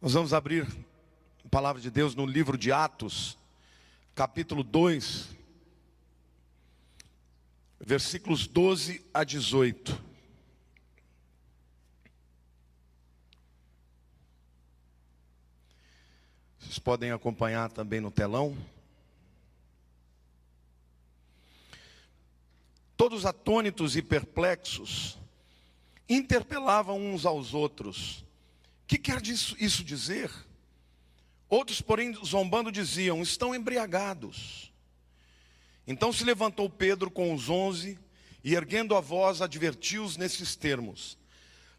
Nós vamos abrir a palavra de Deus no livro de Atos, capítulo 2, versículos 12 a 18. Vocês podem acompanhar também no telão. Todos atônitos e perplexos, interpelavam uns aos outros: que quer isso dizer? Outros, porém, zombando, diziam: estão embriagados. Então se levantou Pedro com os 11 e, erguendo a voz, advertiu-os nesses termos: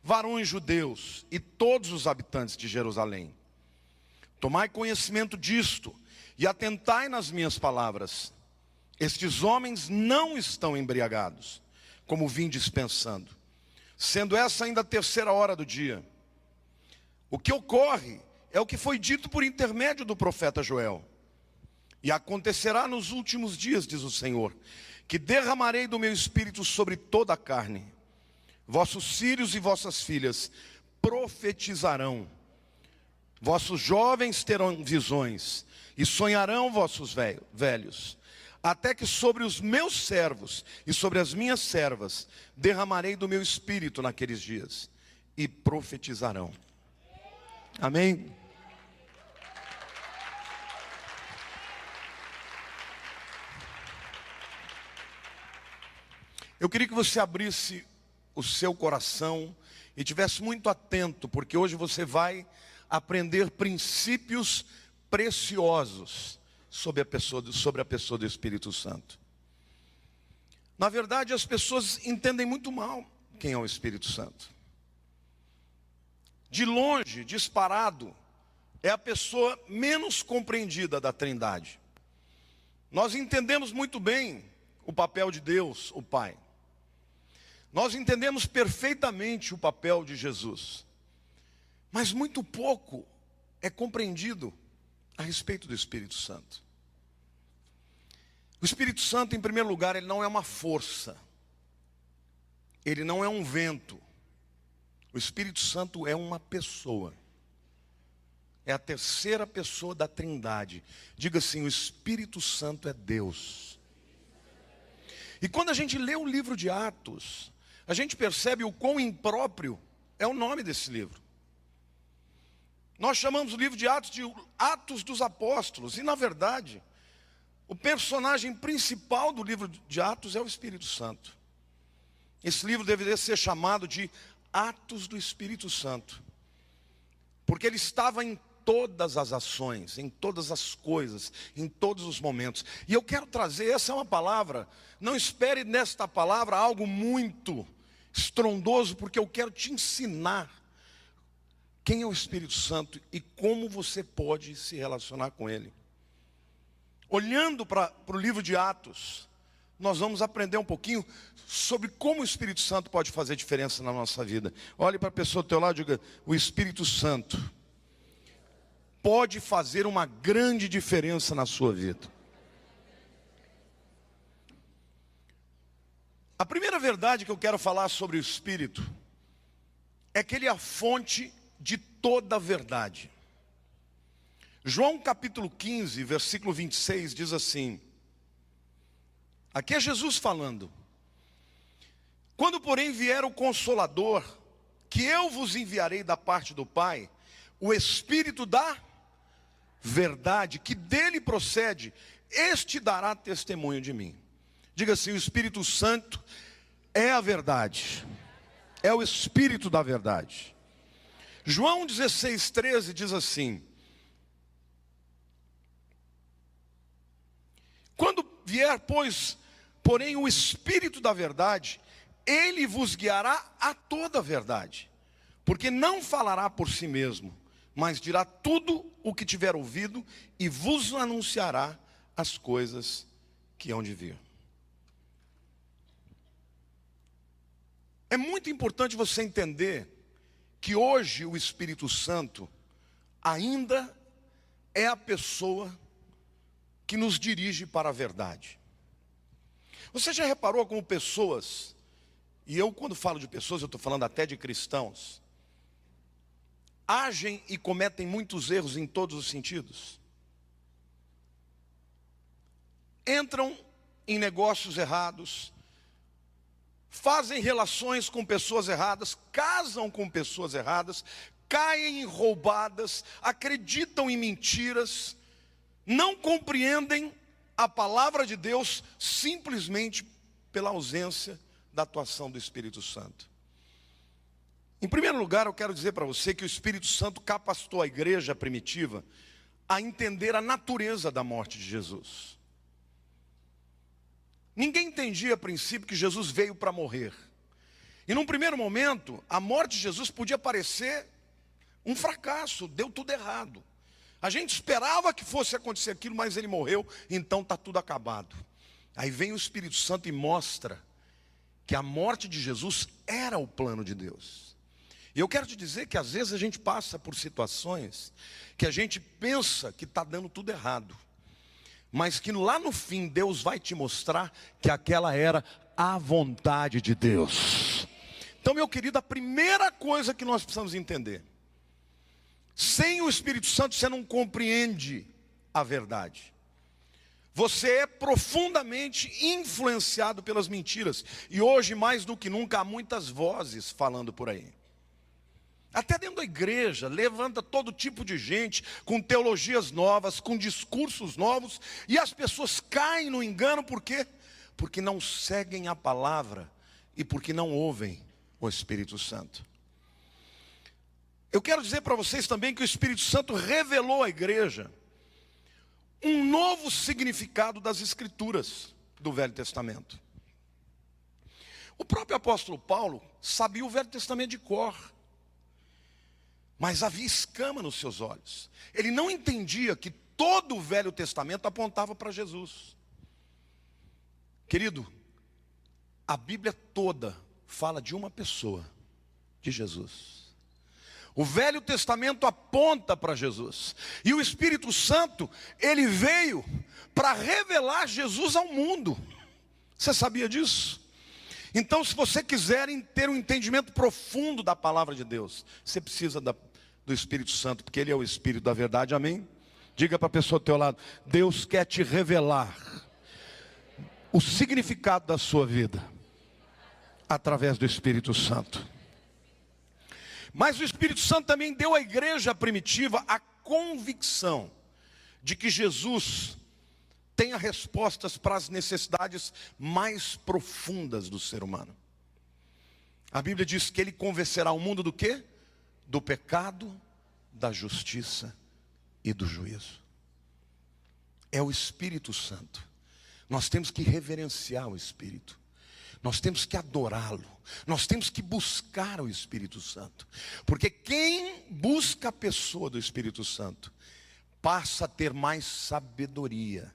varões judeus e todos os habitantes de Jerusalém, tomai conhecimento disto e atentai nas minhas palavras. Estes homens não estão embriagados, como vim dispensando, sendo essa ainda a terceira hora do dia. O que ocorre é o que foi dito por intermédio do profeta Joel. E acontecerá nos últimos dias, diz o Senhor, que derramarei do meu espírito sobre toda a carne. Vossos filhos e vossas filhas profetizarão. Vossos jovens terão visões e sonharão vossos velhos. Até que sobre os meus servos e sobre as minhas servas derramarei do meu espírito naqueles dias, e profetizarão. Amém? Eu queria que você abrisse o seu coração e tivesse muito atento, porque hoje você vai aprender princípios preciosos sobre a pessoa do Espírito Santo. Na verdade, as pessoas entendem muito mal quem é o Espírito Santo. De longe, disparado, é a pessoa menos compreendida da Trindade. Nós entendemos muito bem o papel de Deus, o Pai. Nós entendemos perfeitamente o papel de Jesus. Mas muito pouco é compreendido a respeito do Espírito Santo. O Espírito Santo, em primeiro lugar, ele não é uma força. Ele não é um vento. O Espírito Santo é uma pessoa. É a terceira pessoa da Trindade. Diga assim: o Espírito Santo é Deus. E quando a gente lê o livro de Atos, a gente percebe o quão impróprio é o nome desse livro. Nós chamamos o livro de Atos de Atos dos Apóstolos. E na verdade, o personagem principal do livro de Atos é o Espírito Santo. Esse livro deveria ser chamado de Atos do Espírito Santo, porque ele estava em todas as ações, em todas as coisas, em todos os momentos. E eu quero trazer, essa é uma palavra, não espere nesta palavra algo muito estrondoso, porque eu quero te ensinar quem é o Espírito Santo e como você pode se relacionar com ele. Olhando para o livro de Atos, nós vamos aprender um pouquinho sobre como o Espírito Santo pode fazer diferença na nossa vida. Olhe para a pessoa do teu lado e diga: o Espírito Santo pode fazer uma grande diferença na sua vida. A primeira verdade que eu quero falar sobre o Espírito é que ele é a fonte de toda a verdade. João capítulo 15, versículo 26 diz assim, aqui é Jesus falando: quando porém vier o Consolador, que eu vos enviarei da parte do Pai, o Espírito da verdade, que dele procede, este dará testemunho de mim. Diga assim: o Espírito Santo é a verdade, é o Espírito da verdade. João 16, 13 diz assim: quando vier, porém, o Espírito da verdade, ele vos guiará a toda a verdade, porque não falará por si mesmo, mas dirá tudo o que tiver ouvido e vos anunciará as coisas que hão de vir. É muito importante você entender que hoje o Espírito Santo ainda é a pessoa que nos dirige para a verdade. Você já reparou como pessoas, e eu quando falo de pessoas, eu estou falando até de cristãos, agem e cometem muitos erros em todos os sentidos. Entram em negócios errados, fazem relações com pessoas erradas, casam com pessoas erradas, caem em roubadas, acreditam em mentiras, não compreendem a palavra de Deus simplesmente pela ausência da atuação do Espírito Santo. Em primeiro lugar, eu quero dizer para você que o Espírito Santo capacitou a igreja primitiva a entender a natureza da morte de Jesus. Ninguém entendia a princípio que Jesus veio para morrer. E num primeiro momento, a morte de Jesus podia parecer um fracasso, deu tudo errado. A gente esperava que fosse acontecer aquilo, mas ele morreu, então está tudo acabado. Aí vem o Espírito Santo e mostra que a morte de Jesus era o plano de Deus. E eu quero te dizer que às vezes a gente passa por situações que a gente pensa que está dando tudo errado, mas que lá no fim Deus vai te mostrar que aquela era a vontade de Deus. Então, meu querido, a primeira coisa que nós precisamos entender: sem o Espírito Santo você não compreende a verdade. Você é profundamente influenciado pelas mentiras. E hoje, mais do que nunca, há muitas vozes falando por aí. Até dentro da igreja, levanta todo tipo de gente, com teologias novas, com discursos novos, e as pessoas caem no engano, por quê? Porque não seguem a palavra, e porque não ouvem o Espírito Santo. Eu quero dizer para vocês também que o Espírito Santo revelou à igreja um novo significado das Escrituras do Velho Testamento. O próprio apóstolo Paulo sabia o Velho Testamento de cor, mas havia escama nos seus olhos. Ele não entendia que todo o Velho Testamento apontava para Jesus. Querido, a Bíblia toda fala de uma pessoa, de Jesus. O Velho Testamento aponta para Jesus. E o Espírito Santo, ele veio para revelar Jesus ao mundo. Você sabia disso? Então, se você quiser ter um entendimento profundo da palavra de Deus, você precisa do Espírito Santo, porque ele é o Espírito da verdade, amém? Diga para a pessoa ao teu lado: Deus quer te revelar o significado da sua vida através do Espírito Santo. Mas o Espírito Santo também deu à igreja primitiva a convicção de que Jesus tem as respostas para as necessidades mais profundas do ser humano. A Bíblia diz que ele convencerá o mundo do quê? Do pecado, da justiça e do juízo. É o Espírito Santo. Nós temos que reverenciar o Espírito. Nós temos que adorá-lo. Nós temos que buscar o Espírito Santo. Porque quem busca a pessoa do Espírito Santo passa a ter mais sabedoria,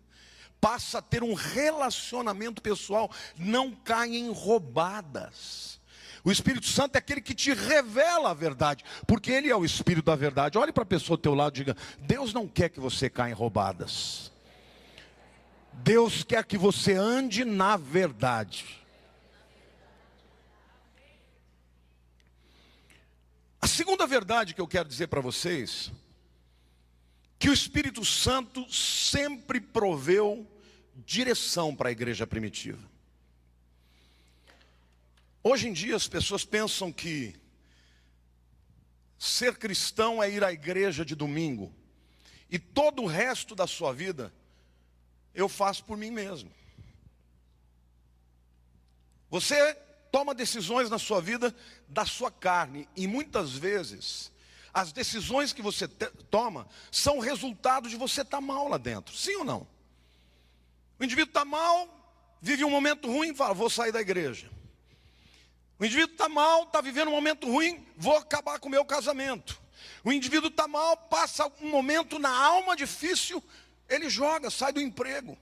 passa a ter um relacionamento pessoal, não cai em roubadas. O Espírito Santo é aquele que te revela a verdade, porque ele é o Espírito da verdade. Olhe para a pessoa ao teu lado e diga: Deus não quer que você caia em roubadas. Deus quer que você ande na verdade. A segunda verdade que eu quero dizer para vocês, que o Espírito Santo sempre proveu direção para a igreja primitiva. Hoje em dia as pessoas pensam que ser cristão é ir à igreja de domingo, e todo o resto da sua vida eu faço por mim mesmo. Você toma decisões na sua vida da sua carne, e muitas vezes as decisões que você toma são resultado de você estar mal lá dentro, sim ou não? O indivíduo está mal, vive um momento ruim e fala: vou sair da igreja. O indivíduo está mal, está vivendo um momento ruim, vou acabar com o meu casamento. O indivíduo está mal, passa um momento na alma difícil, ele joga, sai do emprego.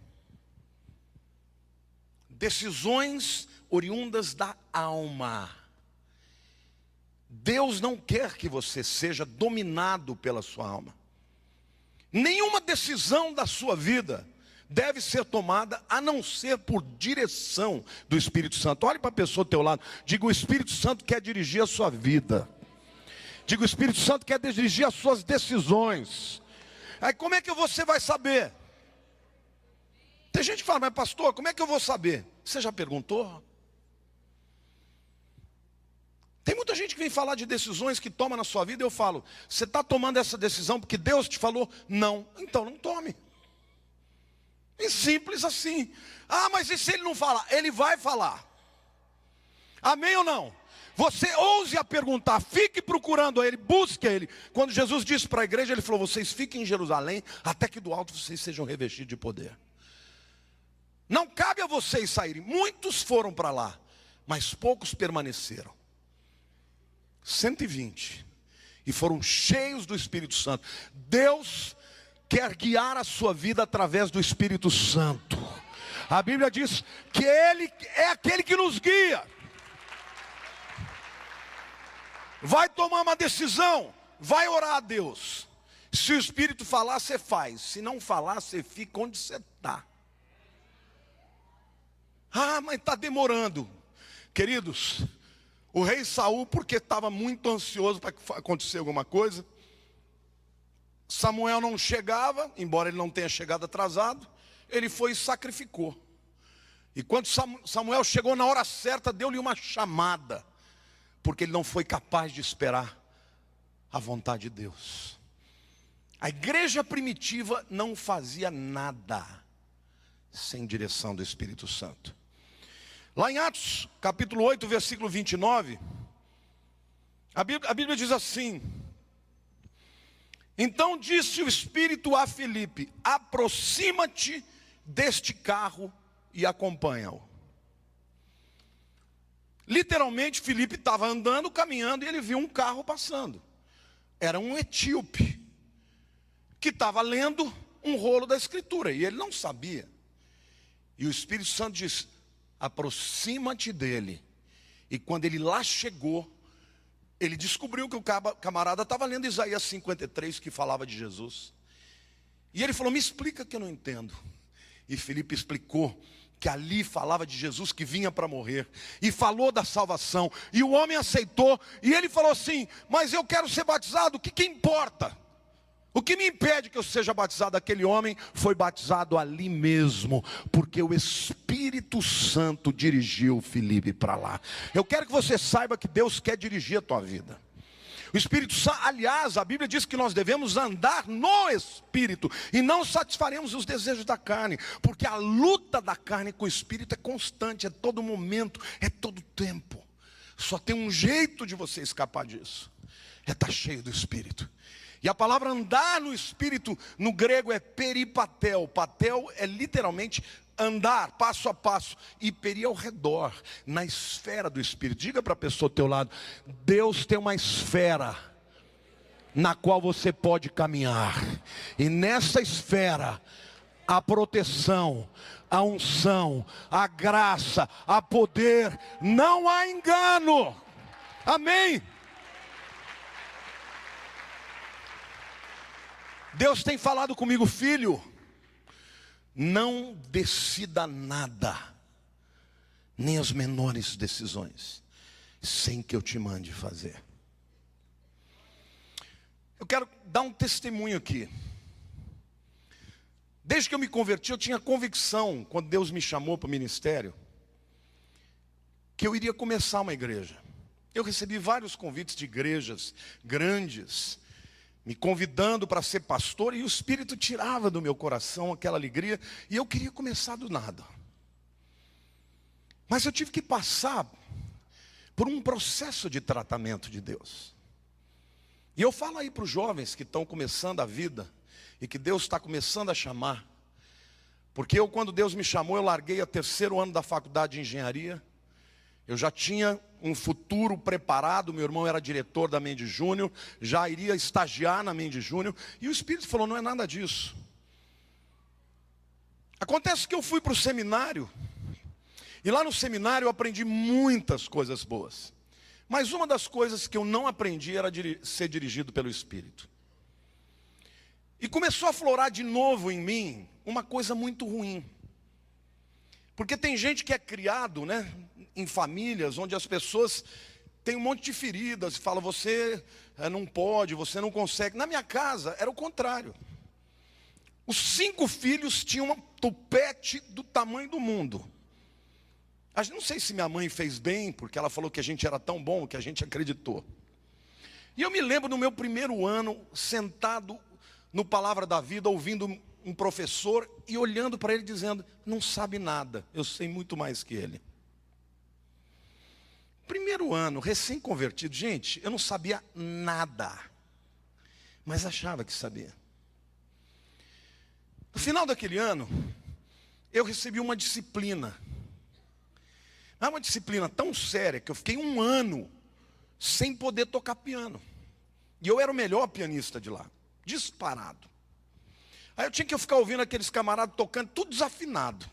Decisões oriundas da alma. Deus não quer que você seja dominado pela sua alma. Nenhuma decisão da sua vida deve ser tomada a não ser por direção do Espírito Santo. Olhe para a pessoa ao teu lado, diga: o Espírito Santo quer dirigir a sua vida. Diga, o Espírito Santo quer dirigir as suas decisões. Aí como é que você vai saber? Tem gente que fala, mas pastor, como é que eu vou saber? Você já perguntou? Tem muita gente que vem falar de decisões que toma na sua vida, e eu falo, você está tomando essa decisão porque Deus te falou? Não, então não tome. É simples assim. Ah, mas e se ele não falar? Ele vai falar. Amém ou não? Você ouse a perguntar, fique procurando a Ele, busque a Ele. Quando Jesus disse para a igreja, Ele falou, vocês fiquem em Jerusalém, até que do alto vocês sejam revestidos de poder. Não cabe a vocês saírem. Muitos foram para lá, mas poucos permaneceram. 120. E foram cheios do Espírito Santo. Deus quer guiar a sua vida através do Espírito Santo. A Bíblia diz que Ele é aquele que nos guia. Vai tomar uma decisão, vai orar a Deus. Se o Espírito falar, você faz. Se não falar, você fica onde você está. Ah, mas está demorando. Queridos, o rei Saul, porque estava muito ansioso para acontecer alguma coisa, Samuel não chegava, embora ele não tenha chegado atrasado, ele foi e sacrificou. E quando Samuel chegou na hora certa, deu-lhe uma chamada, porque ele não foi capaz de esperar a vontade de Deus. A igreja primitiva não fazia nada sem direção do Espírito Santo. Lá em Atos, capítulo 8, versículo 29, a Bíblia diz assim: então disse o Espírito a Filipe, aproxima-te deste carro e acompanha-o. Literalmente, Filipe estava andando, caminhando, e ele viu um carro passando. Era um etíope, que estava lendo um rolo da Escritura, e ele não sabia. E o Espírito Santo disse, aproxima-te dele. E quando ele lá chegou, ele descobriu que o camarada estava lendo Isaías 53, que falava de Jesus. E ele falou, me explica que eu não entendo. E Filipe explicou que ali falava de Jesus que vinha para morrer, e falou da salvação, e o homem aceitou, e ele falou assim, mas eu quero ser batizado, o que importa? O que me impede que eu seja batizado? Aquele homem foi batizado ali mesmo, porque o Espírito Santo dirigiu Filipe para lá. Eu quero que você saiba que Deus quer dirigir a tua vida. O Espírito Santo, aliás, a Bíblia diz que nós devemos andar no Espírito e não satisfaremos os desejos da carne, porque a luta da carne com o Espírito é constante, é todo momento, é todo tempo. Só tem um jeito de você escapar disso, é estar cheio do Espírito. E a palavra andar no Espírito, no grego é peripatel. Patel é literalmente andar, passo a passo. E peri ao redor, na esfera do Espírito. Diga para a pessoa ao teu lado, Deus tem uma esfera na qual você pode caminhar. E nessa esfera, a proteção, a unção, a graça, a poder, não há engano. Amém? Deus tem falado comigo, filho, não decida nada, nem as menores decisões, sem que eu te mande fazer. Eu quero dar um testemunho aqui. Desde que eu me converti, eu tinha convicção, quando Deus me chamou para o ministério, que eu iria começar uma igreja. Eu recebi vários convites de igrejas grandes, me convidando para ser pastor, e o Espírito tirava do meu coração aquela alegria, e eu queria começar do nada. Mas eu tive que passar por um processo de tratamento de Deus. E eu falo aí para os jovens que estão começando a vida, e que Deus está começando a chamar, porque eu, quando Deus me chamou, eu larguei o 3º ano da faculdade de engenharia. Eu já tinha um futuro preparado, meu irmão era diretor da Mendes Júnior, já iria estagiar na Mendes Júnior, e o Espírito falou, não é nada disso. Acontece que eu fui para o seminário, e lá no seminário eu aprendi muitas coisas boas. Mas uma das coisas que eu não aprendi era ser dirigido pelo Espírito. E começou a florar de novo em mim uma coisa muito ruim. Porque tem gente que é criado, né, em famílias onde as pessoas tem um monte de feridas, e fala, você não pode, você não consegue. Na minha casa era o contrário. Os 5 filhos tinham um tupete do tamanho do mundo. Não sei se minha mãe fez bem, porque ela falou que a gente era tão bom que a gente acreditou. E eu me lembro no meu primeiro ano, sentado no Palavra da Vida, ouvindo um professor e olhando para ele dizendo, não sabe nada, eu sei muito mais que ele. Primeiro ano, recém-convertido, gente, eu não sabia nada, mas achava que sabia. No final daquele ano, eu recebi uma disciplina. Uma disciplina tão séria que eu fiquei 1 ano sem poder tocar piano. E eu era o melhor pianista de lá, disparado. Aí eu tinha que ficar ouvindo aqueles camaradas tocando, tudo desafinado.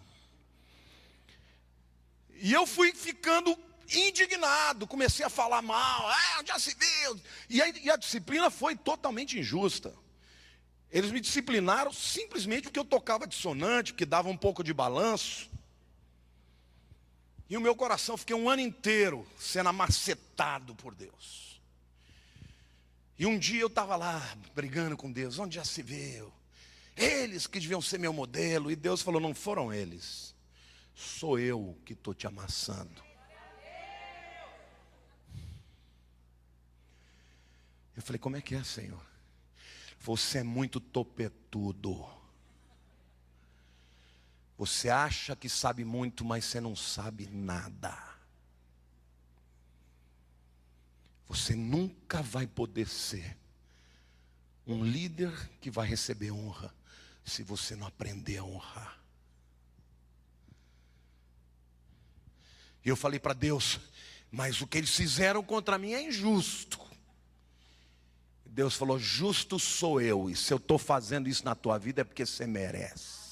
E eu fui ficando indignado, comecei a falar mal, já se viu. E a disciplina foi totalmente injusta. Eles me disciplinaram simplesmente porque eu tocava dissonante, porque dava um pouco de balanço. E o meu coração, fiquei 1 ano inteiro sendo amacetado por Deus. E um dia eu estava lá, brigando com Deus, onde já se viu? Eles que deviam ser meu modelo. E Deus falou, não foram eles, sou eu que estou te amassando. Eu falei, como é que é, Senhor? Você é muito topetudo. Você acha que sabe muito, mas você não sabe nada. Você nunca vai poder ser um líder que vai receber honra se você não aprender a honrar. E eu falei para Deus, mas o que eles fizeram contra mim é injusto. Deus falou, justo sou eu, e se eu estou fazendo isso na tua vida é porque você merece.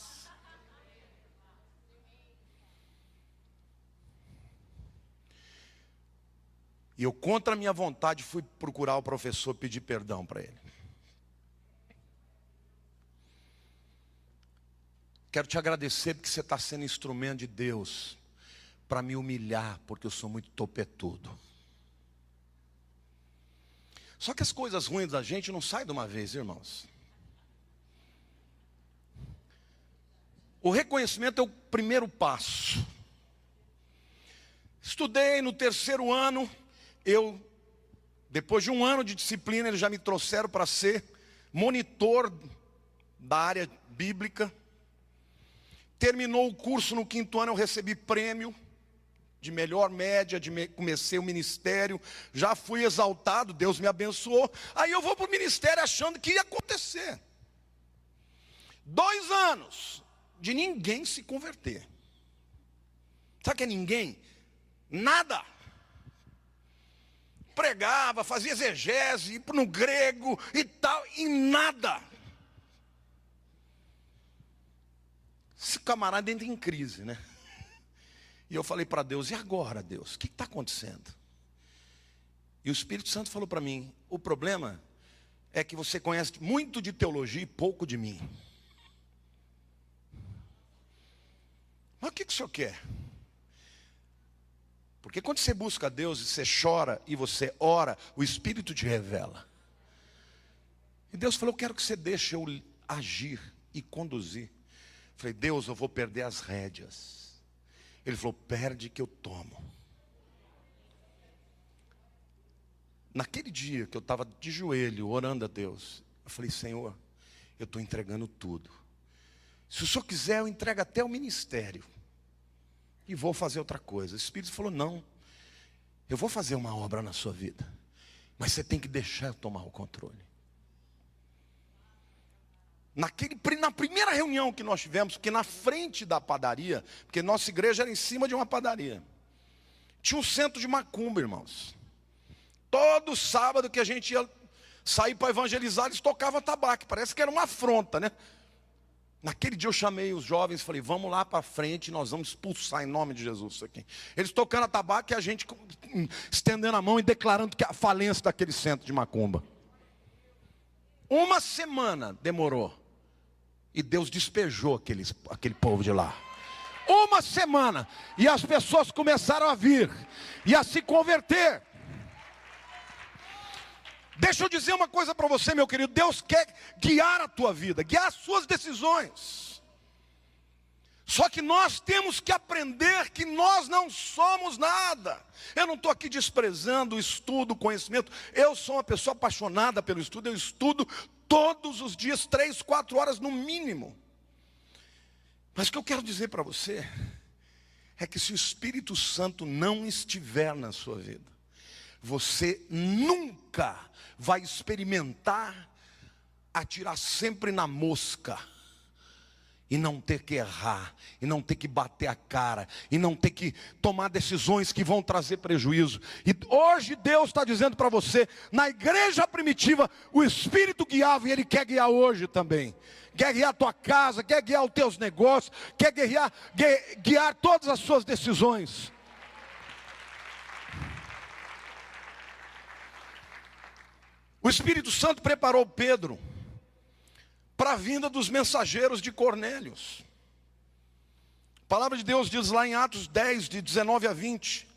E eu, contra a minha vontade, fui procurar o professor, pedir perdão para ele. Quero te agradecer porque você está sendo instrumento de Deus para me humilhar, porque eu sou muito topetudo. Só que as coisas ruins da gente não saem de uma vez, irmãos. O reconhecimento é o primeiro passo. Estudei no 3º ano, depois de 1 ano de disciplina, eles já me trouxeram para ser monitor da área bíblica. Terminou o curso no 5º ano, eu recebi prêmio de melhor média, comecei o ministério, já fui exaltado, Deus me abençoou. Aí eu vou para o ministério achando que ia acontecer. 2 anos de ninguém se converter. Sabe o que é ninguém? Nada. Pregava, fazia exegese, no grego e tal, e nada. Esse camarada entra em crise, né? E eu falei para Deus, e agora, Deus? O que está acontecendo? E o Espírito Santo falou para mim, o problema é que você conhece muito de teologia e pouco de mim. Mas o que o senhor quer? Porque quando você busca Deus e você chora e você ora, o Espírito te revela. E Deus falou, eu quero que você deixe eu agir e conduzir. Eu falei, Deus, eu vou perder as rédeas. Ele falou, perde que eu tomo. Naquele dia que eu estava de joelho, orando a Deus, eu falei, Senhor, eu estou entregando tudo. Se o Senhor quiser, eu entrego até o ministério. E vou fazer outra coisa. O Espírito falou, não, eu vou fazer uma obra na sua vida, mas você tem que deixar eu tomar o controle. Na primeira reunião que nós tivemos, porque na frente da padaria, porque nossa igreja era em cima de uma padaria, tinha um centro de macumba, irmãos. Todo sábado que a gente ia sair para evangelizar, eles tocavam tabaco, parece que era uma afronta, né? Naquele dia eu chamei os jovens e falei, vamos lá para frente, nós vamos expulsar em nome de Jesus isso aqui. Eles tocando a tabaco e a gente estendendo a mão e declarando que a falência daquele centro de macumba. 1 semana demorou. E Deus despejou aquele povo de lá. 1 semana. E as pessoas começaram a vir e a se converter. Deixa eu dizer uma coisa para você, meu querido. Deus quer guiar a tua vida, guiar as suas decisões. Só que nós temos que aprender que nós não somos nada. Eu não estou aqui desprezando o estudo, o conhecimento. Eu sou uma pessoa apaixonada pelo estudo. Eu estudo todos os dias, 3, 4 horas no mínimo. Mas o que eu quero dizer para você é que se o Espírito Santo não estiver na sua vida, você nunca vai experimentar atirar sempre na mosca, e não ter que errar, e não ter que bater a cara, e não ter que tomar decisões que vão trazer prejuízo. E hoje Deus está dizendo para você, na igreja primitiva, o Espírito guiava, e Ele quer guiar hoje também. Quer guiar a tua casa, quer guiar os teus negócios, quer guiar todas as suas decisões. O Espírito Santo preparou Pedro para a vinda dos mensageiros de Cornélio. A palavra de Deus diz lá em Atos 10, de 19 a 20.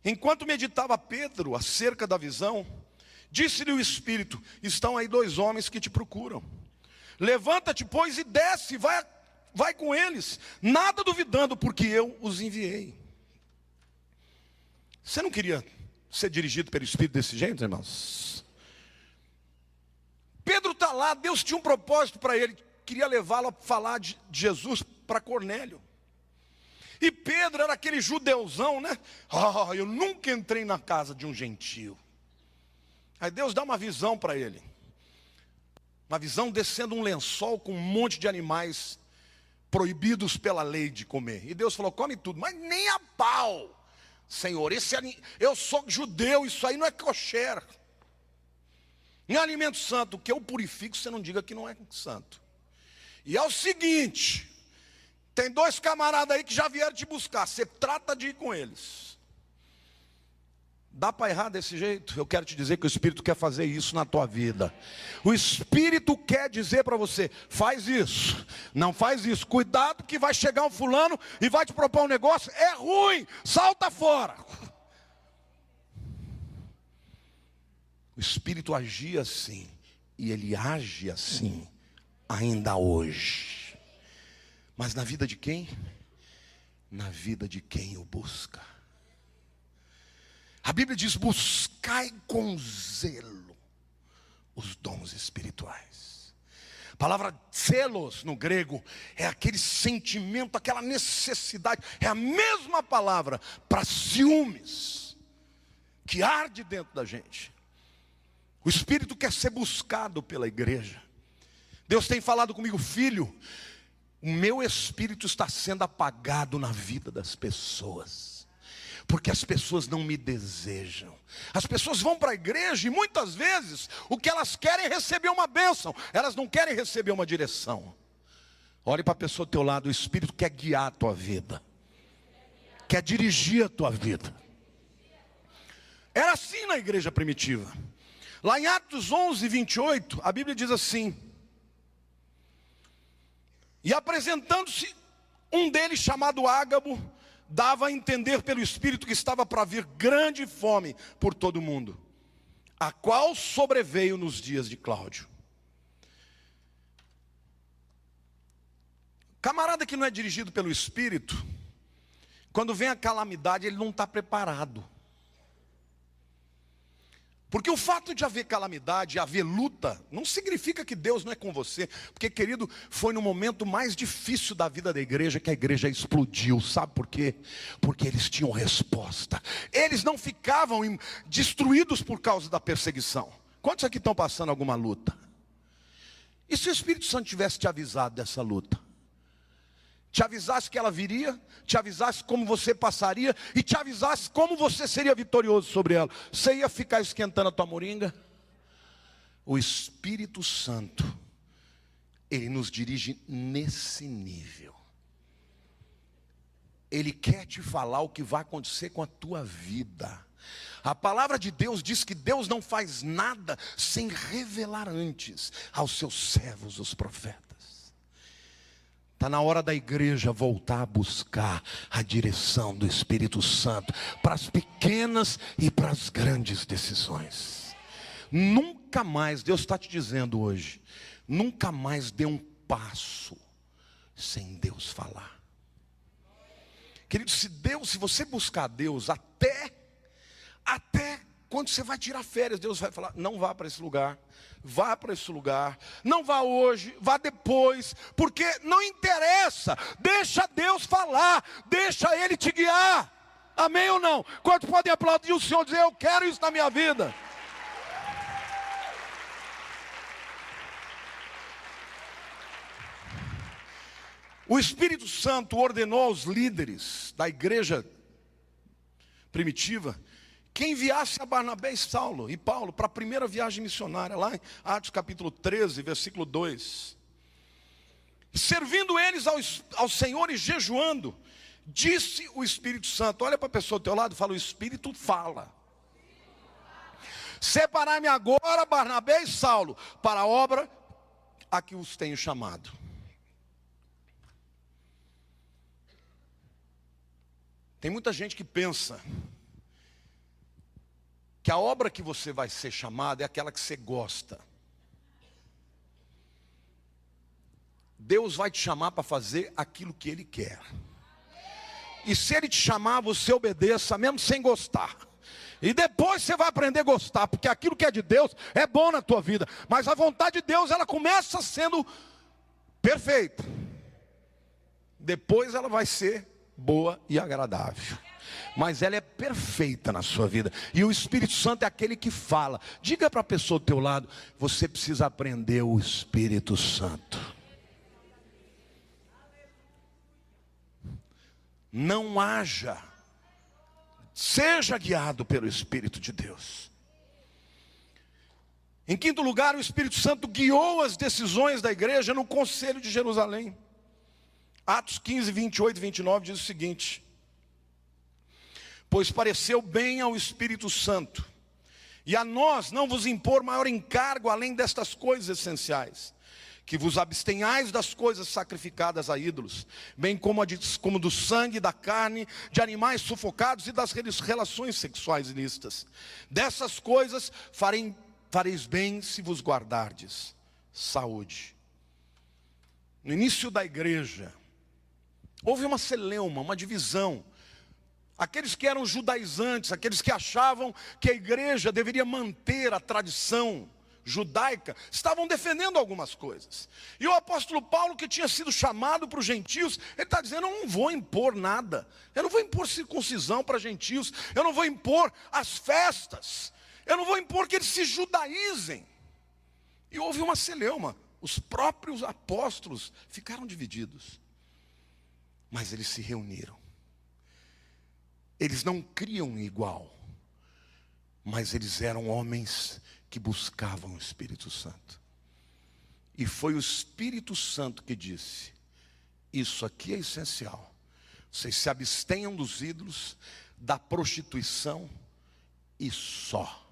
Enquanto meditava Pedro acerca da visão, disse-lhe o Espírito: estão aí 2 homens que te procuram. Levanta-te, pois, e desce, vai com eles, nada duvidando, porque eu os enviei. Você não queria ser dirigido pelo Espírito desse jeito, irmãos? Pedro está lá, Deus tinha um propósito para ele, queria levá-lo a falar de Jesus para Cornélio. E Pedro era aquele judeuzão, né? Eu nunca entrei na casa de um gentio. Aí Deus dá uma visão para ele. Uma visão descendo um lençol com um monte de animais proibidos pela lei de comer. E Deus falou: come tudo, mas nem a pau. Senhor, eu sou judeu, isso aí não é kosher. Não é alimento santo. O que eu purifico, você não diga que não é santo. E é o seguinte: tem 2 camaradas aí que já vieram te buscar, você trata de ir com eles. Dá para errar desse jeito? Eu quero te dizer que o Espírito quer fazer isso na tua vida. O Espírito quer dizer para você: faz isso, não faz isso. Cuidado que vai chegar um fulano e vai te propor um negócio, é ruim, salta fora. O Espírito agia assim, e Ele age assim, ainda hoje. Mas na vida de quem? Na vida de quem o busca. A Bíblia diz: buscai com zelo os dons espirituais. A palavra zelos no grego é aquele sentimento, aquela necessidade. É a mesma palavra para ciúmes, que arde dentro da gente. O Espírito quer ser buscado pela igreja. Deus tem falado comigo: filho, o meu Espírito está sendo apagado na vida das pessoas, porque as pessoas não me desejam. As pessoas vão para a igreja e muitas vezes o que elas querem é receber uma bênção, elas não querem receber uma direção. Olhe para a pessoa do teu lado: o Espírito quer guiar a tua vida, quer dirigir a tua vida. Era assim na igreja primitiva. Lá em Atos 11, 28, a Bíblia diz assim: e apresentando-se um deles, chamado Ágabo, dava a entender pelo Espírito que estava para vir grande fome por todo o mundo, a qual sobreveio nos dias de Cláudio. Camarada que não é dirigido pelo Espírito, quando vem a calamidade, ele não está preparado. Porque o fato de haver calamidade, haver luta, não significa que Deus não é com você. Porque, querido, foi no momento mais difícil da vida da igreja que a igreja explodiu. Sabe por quê? Porque eles tinham resposta. Eles não ficavam destruídos por causa da perseguição. Quantos aqui estão passando alguma luta? E se o Espírito Santo tivesse te avisado dessa luta? Te avisasse que ela viria, te avisasse como você passaria, e te avisasse como você seria vitorioso sobre ela, você ia ficar esquentando a tua moringa? O Espírito Santo, Ele nos dirige nesse nível. Ele quer te falar o que vai acontecer com a tua vida. A palavra de Deus diz que Deus não faz nada sem revelar antes aos seus servos, os profetas. Está na hora da igreja voltar a buscar a direção do Espírito Santo para as pequenas e para as grandes decisões. Nunca mais, Deus está te dizendo hoje, nunca mais dê um passo sem Deus falar. Querido, se você buscar Deus até quando você vai tirar férias, Deus vai falar: não vá para esse lugar, vá para esse lugar, não vá hoje, vá depois, porque não interessa, deixa Deus falar, deixa Ele te guiar, amém ou não? Quantos podem aplaudir o Senhor e dizer: eu quero isso na minha vida? O Espírito Santo ordenou aos líderes da igreja primitiva que enviasse a Barnabé e Paulo para a primeira viagem missionária, lá em Atos capítulo 13, versículo 2. Servindo eles ao Senhor e jejuando, disse o Espírito Santo, olha para a pessoa do teu lado e fala: o Espírito fala. Separai-me agora Barnabé e Saulo para a obra a que os tenho chamado. Tem muita gente que pensa que a obra que você vai ser chamado é aquela que você gosta. Deus vai te chamar para fazer aquilo que Ele quer. E se Ele te chamar, você obedeça, mesmo sem gostar. E depois você vai aprender a gostar, porque aquilo que é de Deus é bom na tua vida. Mas a vontade de Deus, ela começa sendo perfeita. Depois ela vai ser boa e agradável. Mas ela é perfeita na sua vida. E o Espírito Santo é aquele que fala. Diga para a pessoa do teu lado: você precisa aprender o Espírito Santo. Não haja, seja guiado pelo Espírito de Deus. Em quinto lugar, o Espírito Santo guiou as decisões da igreja no Conselho de Jerusalém. Atos 15, 28 e 29 diz o seguinte: pois pareceu bem ao Espírito Santo e a nós não vos impor maior encargo além destas coisas essenciais, que vos abstenhais das coisas sacrificadas a ídolos, bem como do sangue, da carne, de animais sufocados e das relações sexuais ilícitas. Dessas coisas fareis bem se vos guardardes. Saúde. No início da igreja, houve uma celeuma, uma divisão. Aqueles que eram judaizantes, aqueles que achavam que a igreja deveria manter a tradição judaica, estavam defendendo algumas coisas. E o apóstolo Paulo, que tinha sido chamado para os gentios, ele está dizendo: eu não vou impor nada. Eu não vou impor circuncisão para gentios. Eu não vou impor as festas. Eu não vou impor que eles se judaizem. E houve uma celeuma. Os próprios apóstolos ficaram divididos. Mas eles se reuniram. Eles não criam igual, mas eles eram homens que buscavam o Espírito Santo. E foi o Espírito Santo que disse: isso aqui é essencial. Vocês se abstenham dos ídolos, da prostituição e só.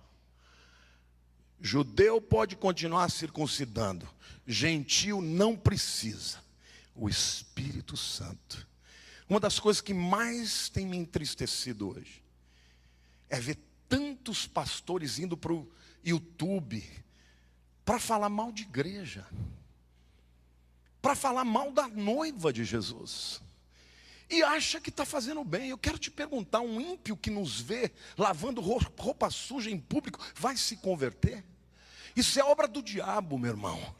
Judeu pode continuar circuncidando, gentio não precisa. O Espírito Santo. Uma das coisas que mais tem me entristecido hoje é ver tantos pastores indo para o YouTube para falar mal de igreja, para falar mal da noiva de Jesus, e acha que está fazendo bem. Eu quero te perguntar: um ímpio que nos vê lavando roupa suja em público vai se converter? Isso é obra do diabo, meu irmão.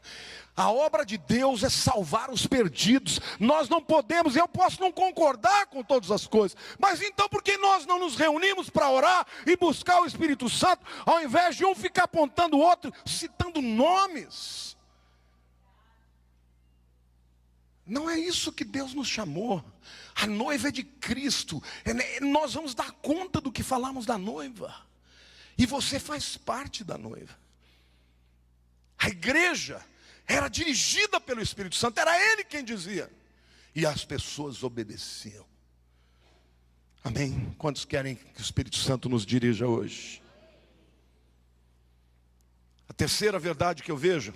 A obra de Deus é salvar os perdidos. Nós não podemos, eu posso não concordar com todas as coisas, mas então por que nós não nos reunimos para orar e buscar o Espírito Santo, ao invés de um ficar apontando o outro, citando nomes? Não é isso que Deus nos chamou. A noiva é de Cristo. Nós vamos dar conta do que falamos da noiva. E você faz parte da noiva. A igreja era dirigida pelo Espírito Santo, era Ele quem dizia, e as pessoas obedeciam. Amém? Quantos querem que o Espírito Santo nos dirija hoje? A terceira verdade que eu vejo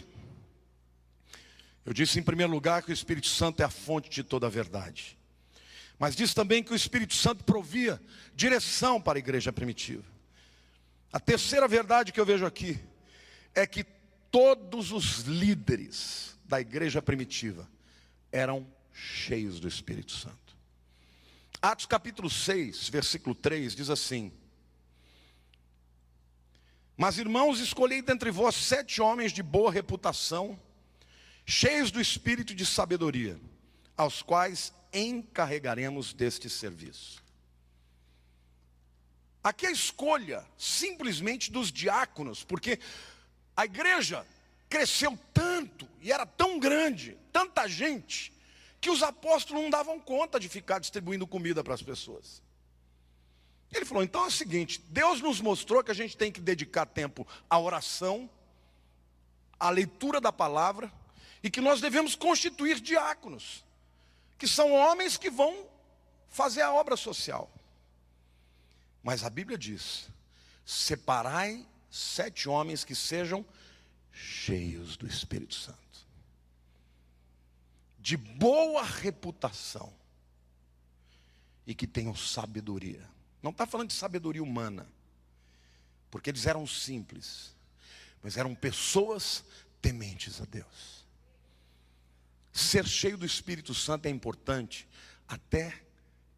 Eu disse em primeiro lugar que o Espírito Santo é a fonte de toda a verdade. Mas disse também que o Espírito Santo provia direção para a igreja primitiva. A terceira verdade que eu vejo aqui é que todos os líderes da igreja primitiva eram cheios do Espírito Santo. Atos capítulo 6, versículo 3 diz assim: mas irmãos, escolhei dentre vós 7 homens de boa reputação, cheios do espírito de sabedoria, aos quais encarregaremos deste serviço. Aqui a escolha simplesmente dos diáconos, porque a igreja cresceu tanto e era tão grande, tanta gente, que os apóstolos não davam conta de ficar distribuindo comida para as pessoas. Ele falou, então é o seguinte, Deus nos mostrou que a gente tem que dedicar tempo à oração, à leitura da palavra, e que nós devemos constituir diáconos, que são homens que vão fazer a obra social. Mas a Bíblia diz, separai 7 homens que sejam cheios do Espírito Santo, de boa reputação, e que tenham sabedoria. Não está falando de sabedoria humana, porque eles eram simples, mas eram pessoas tementes a Deus. Ser cheio do Espírito Santo é importante até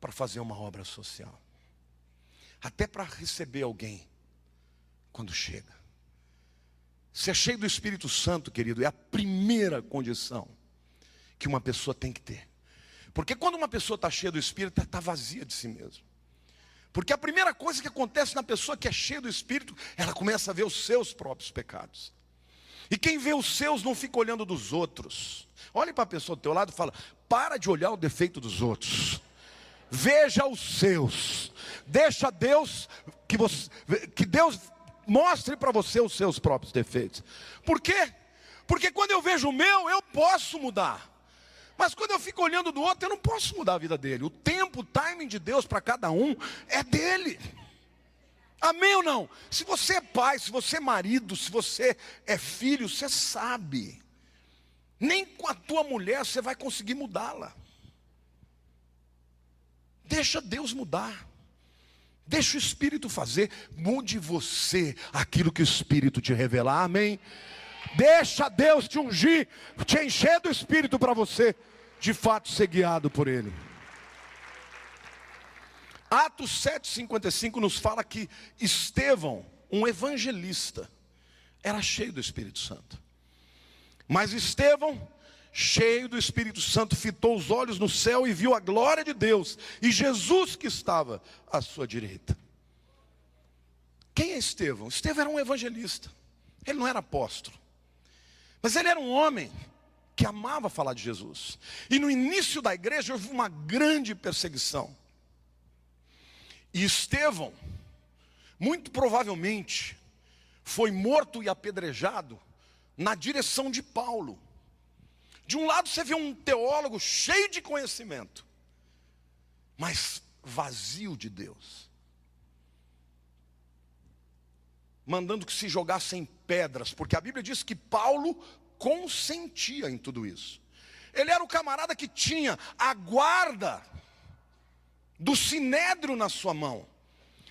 para fazer uma obra social, até para receber alguém quando chega. Ser cheio do Espírito Santo, querido, é a primeira condição que uma pessoa tem que ter. Porque quando uma pessoa está cheia do Espírito, ela está vazia de si mesma. Porque a primeira coisa que acontece na pessoa que é cheia do Espírito, ela começa a ver os seus próprios pecados. E quem vê os seus não fica olhando dos outros. Olhe para a pessoa do teu lado e fala, para de olhar o defeito dos outros. Veja os seus. Deixa Deus, que Deus mostre para você os seus próprios defeitos. Por quê? Porque quando eu vejo o meu, eu posso mudar. Mas quando eu fico olhando do outro, eu não posso mudar a vida dele. O tempo, o timing de Deus para cada um é dele. Amém ou não? Se você é pai, se você é marido, se você é filho, você sabe. Nem com a tua mulher você vai conseguir mudá-la. Deixa Deus mudar. Deixa o Espírito fazer. Mude você aquilo que o Espírito te revelar. Amém? Deixa Deus te ungir, te encher do Espírito para você, de fato, ser guiado por Ele. Atos 7,55 nos fala que Estevão, um evangelista, era cheio do Espírito Santo. Mas Estevão, cheio do Espírito Santo, fitou os olhos no céu e viu a glória de Deus e Jesus que estava à sua direita. Quem é Estevão? Estevão era um evangelista. Ele não era apóstolo, mas ele era um homem que amava falar de Jesus. E no início da igreja houve uma grande perseguição. E Estevão, muito provavelmente, foi morto e apedrejado na direção de Paulo. De um lado você vê um teólogo cheio de conhecimento, mas vazio de Deus, mandando que se jogassem pedras, porque a Bíblia diz que Paulo consentia em tudo isso. Ele era o camarada que tinha a guarda do sinédrio na sua mão.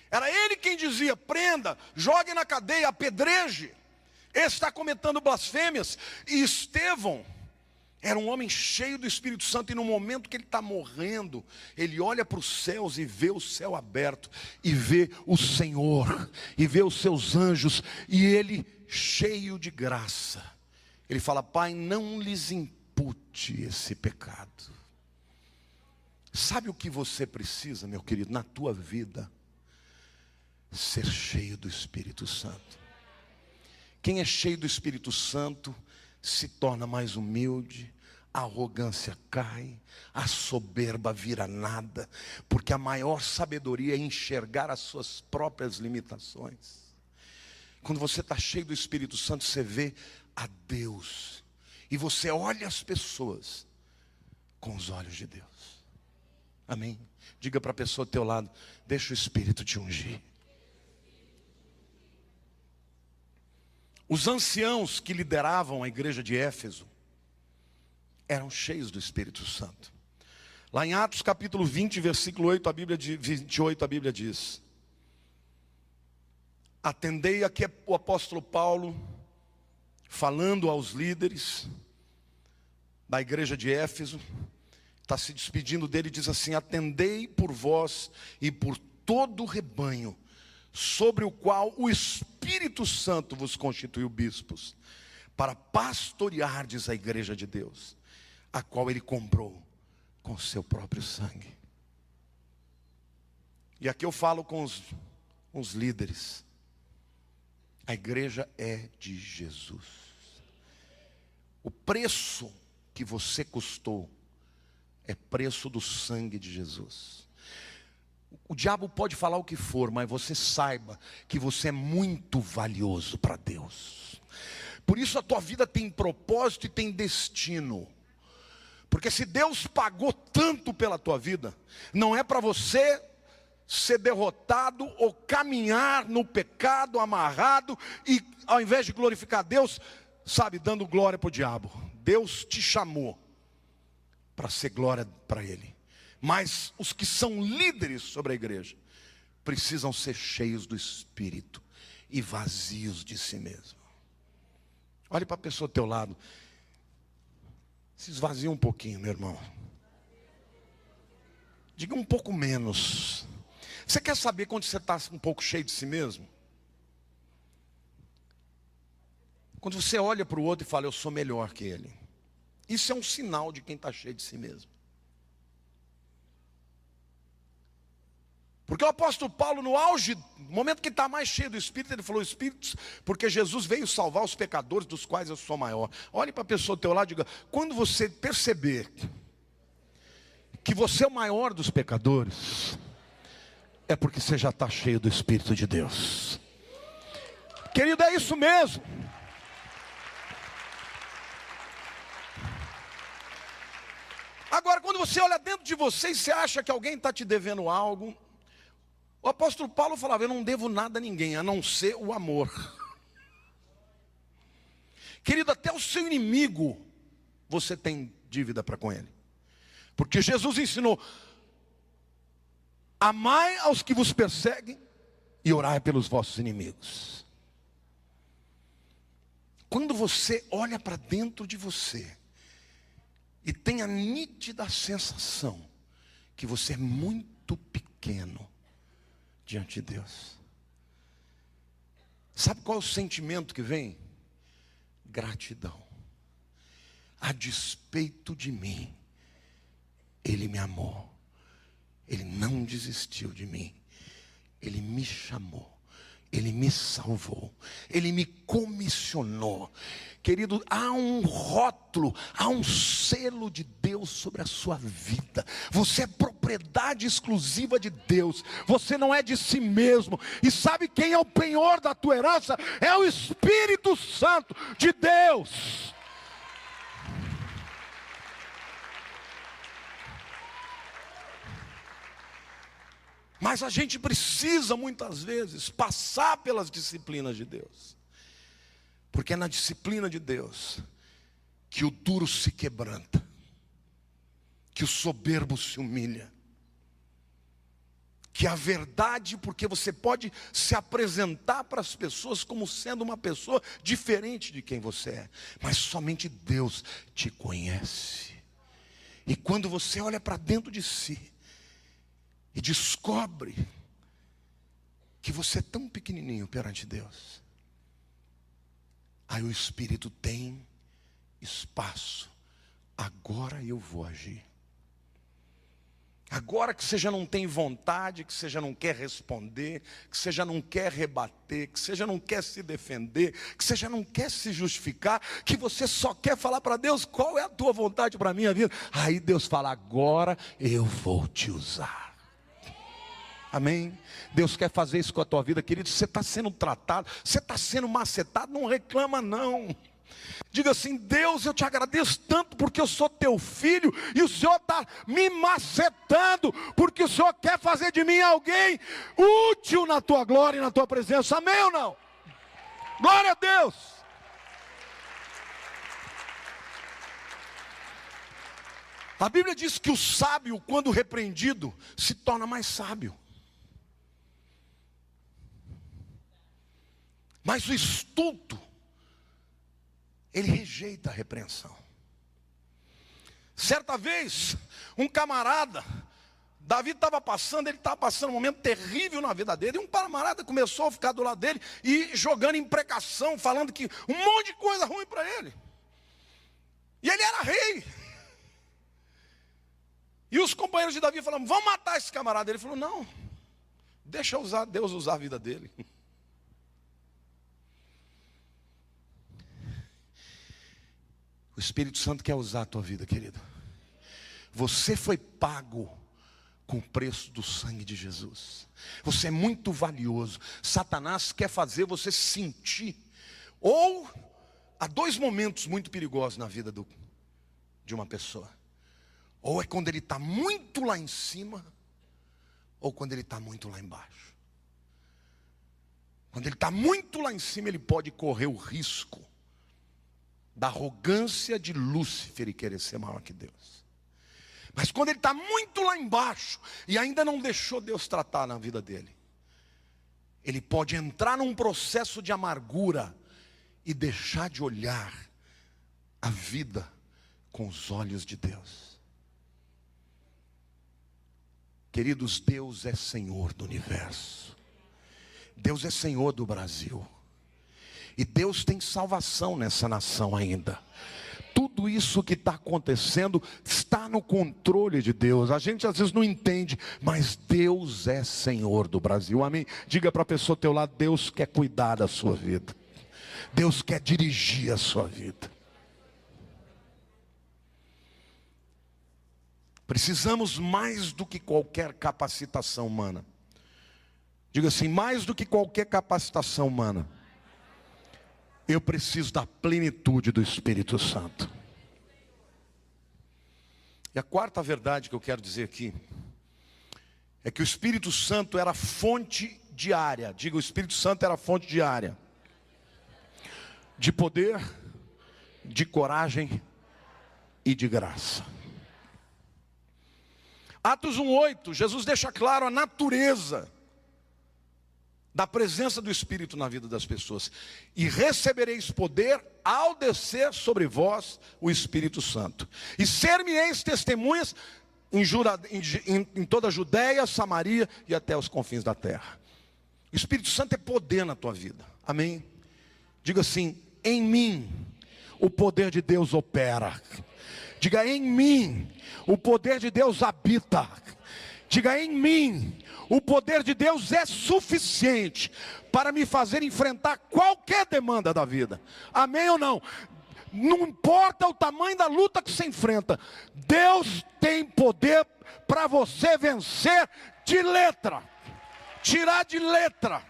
Era ele quem dizia, prenda, jogue na cadeia, apedreje. Esse está cometendo blasfêmias. E Estevão era um homem cheio do Espírito Santo, e no momento que ele está morrendo, ele olha para os céus e vê o céu aberto, e vê o Senhor, e vê os seus anjos, e ele cheio de graça. Ele fala, Pai, não lhes impute esse pecado. Sabe o que você precisa, meu querido, na tua vida? Ser cheio do Espírito Santo. Quem é cheio do Espírito Santo se torna mais humilde, a arrogância cai, a soberba vira nada, porque a maior sabedoria é enxergar as suas próprias limitações. Quando você está cheio do Espírito Santo, você vê a Deus, e você olha as pessoas com os olhos de Deus. Amém? Diga para a pessoa do teu lado, deixa o Espírito te ungir. Os anciãos que lideravam a igreja de Éfeso eram cheios do Espírito Santo. Lá em Atos capítulo 20, versículo 8, 28, a Bíblia diz: atendei, aqui é o apóstolo Paulo falando aos líderes da igreja de Éfeso, está se despedindo dele e diz assim: atendei por vós e por todo o rebanho, sobre o qual o Espírito Santo vos constituiu bispos, para pastoreardes a igreja de Deus, a qual ele comprou com seu próprio sangue. E aqui eu falo com os líderes. A igreja é de Jesus. O preço que você custou é preço do sangue de Jesus. O diabo pode falar o que for, mas você saiba que você é muito valioso para Deus. Por isso a tua vida tem propósito e tem destino. Porque se Deus pagou tanto pela tua vida, não é para você ser derrotado ou caminhar no pecado amarrado e ao invés de glorificar Deus, sabe, dando glória para o diabo. Deus te chamou para ser glória para Ele. Mas os que são líderes sobre a igreja precisam ser cheios do Espírito e vazios de si mesmo. Olhe para a pessoa ao teu lado. Se esvazia um pouquinho, meu irmão. Diga um pouco menos. Você quer saber quando você está um pouco cheio de si mesmo? Quando você olha para o outro e fala: eu sou melhor que ele. Isso é um sinal de quem está cheio de si mesmo. Porque o apóstolo Paulo, no auge, no momento que está mais cheio do Espírito, ele falou: Espíritos, porque Jesus veio salvar os pecadores, dos quais eu sou maior. Olhe para a pessoa do teu lado e diga: quando você perceber que você é o maior dos pecadores, é porque você já está cheio do Espírito de Deus. Querido, é isso mesmo. Agora, quando você olha dentro de você e você acha que alguém está te devendo algo, o apóstolo Paulo falava: eu não devo nada a ninguém, a não ser o amor. Querido, até o seu inimigo, você tem dívida para com ele. Porque Jesus ensinou: amai aos que vos perseguem e orai pelos vossos inimigos. Quando você olha para dentro de você e tem a nítida sensação que você é muito pequeno diante de Deus, sabe qual é o sentimento que vem? Gratidão. A despeito de mim, Ele me amou. Ele não desistiu de mim. Ele me chamou. Ele me salvou. Ele me comissionou. Querido, há um rótulo, há um selo de Deus sobre a sua vida. Você é propriedade exclusiva de Deus. Você não é de si mesmo. E sabe quem é o penhor da tua herança? É o Espírito Santo de Deus. Mas a gente precisa muitas vezes passar pelas disciplinas de Deus. Porque é na disciplina de Deus que o duro se quebranta, que o soberbo se humilha, que a verdade, porque você pode se apresentar para as pessoas como sendo uma pessoa diferente de quem você é, mas somente Deus te conhece. E quando você olha para dentro de si e descobre que você é tão pequenininho perante Deus, aí o Espírito tem espaço. Agora eu vou agir. Agora que você já não tem vontade, que você já não quer responder, que você já não quer rebater, que você já não quer se defender, que você já não quer se justificar, que você só quer falar para Deus: qual é a tua vontade para a minha vida? Aí Deus fala: agora eu vou te usar. Amém? Deus quer fazer isso com a tua vida, querido. Você está sendo tratado, você está sendo macetado, não reclama não. Diga assim: Deus, eu te agradeço tanto porque eu sou teu filho e o Senhor está me macetando, porque o Senhor quer fazer de mim alguém útil na tua glória e na tua presença. Amém ou não? Glória a Deus. A Bíblia diz que o sábio, quando repreendido, se torna mais sábio. Mas o estulto, ele rejeita a repreensão. Certa vez, um camarada, Davi estava passando, ele estava passando um momento terrível na vida dele, e um camarada começou a ficar do lado dele e jogando imprecação, falando que um monte de coisa ruim para ele. E ele era rei. E os companheiros de Davi falaram: vamos matar esse camarada. Ele falou: não, deixa Deus usar a vida dele. O Espírito Santo quer usar a tua vida, querido. Você foi pago com o preço do sangue de Jesus. Você é muito valioso. Satanás quer fazer você sentir. Ou há dois momentos muito perigosos na vida de uma pessoa. Ou é quando ele está muito lá em cima, ou quando ele está muito lá embaixo. Quando ele está muito lá em cima, ele pode correr o risco da arrogância de Lúcifer e querer ser maior que Deus. Mas quando ele está muito lá embaixo e ainda não deixou Deus tratar na vida dele, ele pode entrar num processo de amargura e deixar de olhar a vida com os olhos de Deus. Queridos, Deus é Senhor do universo. Deus é Senhor do Brasil. E Deus tem salvação nessa nação ainda. Tudo isso que está acontecendo está no controle de Deus. A gente às vezes não entende, mas Deus é Senhor do Brasil. Amém? Diga para a pessoa ao teu lado: Deus quer cuidar da sua vida. Deus quer dirigir a sua vida. Precisamos mais do que qualquer capacitação humana. Diga assim: mais do que qualquer capacitação humana, eu preciso da plenitude do Espírito Santo. E a quarta verdade que eu quero dizer aqui é que o Espírito Santo era fonte diária. Diga: o Espírito Santo era fonte diária de poder, de coragem e de graça. Atos 1:8, Jesus deixa claro a natureza da presença do Espírito na vida das pessoas. E recebereis poder ao descer sobre vós o Espírito Santo. E ser-me-eis testemunhas em toda a Judeia, Samaria e até os confins da terra. O Espírito Santo é poder na tua vida. Amém? Diga assim: em mim o poder de Deus opera. Diga: em mim o poder de Deus habita. Diga: em mim o poder de Deus é suficiente para me fazer enfrentar qualquer demanda da vida. Amém ou não? Não importa o tamanho da luta que você enfrenta, Deus tem poder para você vencer de letra. Tirar de letra.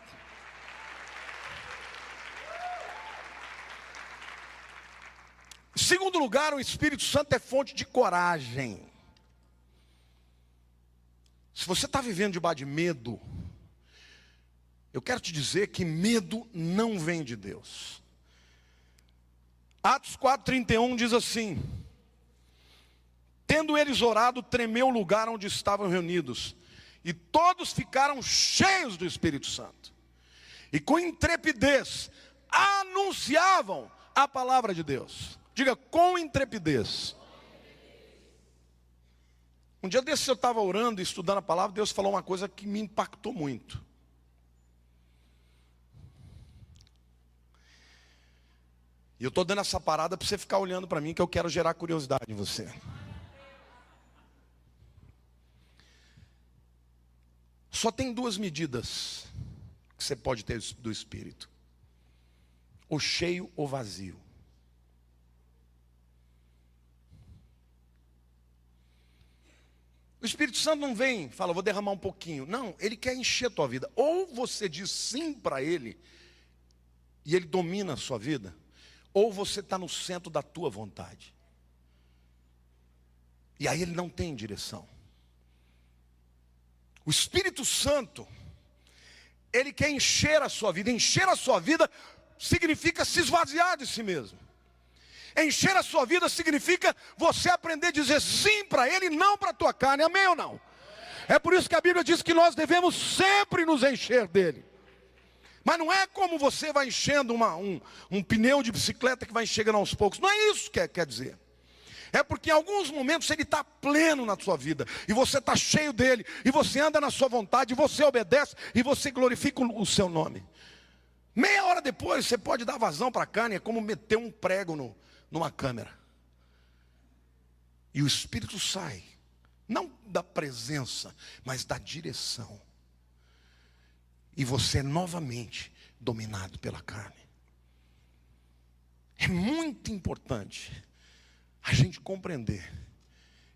Em segundo lugar, o Espírito Santo é fonte de coragem. Se você está vivendo debaixo de medo, eu quero te dizer que medo não vem de Deus. Atos 4:31 diz assim: tendo eles orado, tremeu o lugar onde estavam reunidos, e todos ficaram cheios do Espírito Santo, e com intrepidez anunciavam a palavra de Deus. Diga: com intrepidez. Um dia desses eu estava orando e estudando a palavra, Deus falou uma coisa que me impactou muito. E eu estou dando essa parada para você ficar olhando para mim, que eu quero gerar curiosidade em você. Só tem duas medidas que você pode ter do Espírito: ou cheio ou vazio. O Espírito Santo não vem e fala: vou derramar um pouquinho. Não, ele quer encher a tua vida. Ou você diz sim para ele, e ele domina a sua vida, ou você está no centro da tua vontade. E aí ele não tem direção. O Espírito Santo, ele quer encher a sua vida. Encher a sua vida significa se esvaziar de si mesmo. Encher a sua vida significa você aprender a dizer sim para Ele e não para a tua carne, amém ou não? É por isso que a Bíblia diz que nós devemos sempre nos encher dEle. Mas não é como você vai enchendo um pneu de bicicleta que vai enchendo aos poucos. Não é isso que quer dizer. É porque em alguns momentos Ele está pleno na sua vida. E você está cheio dEle. E você anda na sua vontade. E você obedece. E você glorifica o seu nome. Meia hora depois você pode dar vazão para a carne. É como meter um prego numa câmera. E o Espírito sai. Não da presença, mas da direção. E você é novamente dominado pela carne. É muito importante a gente compreender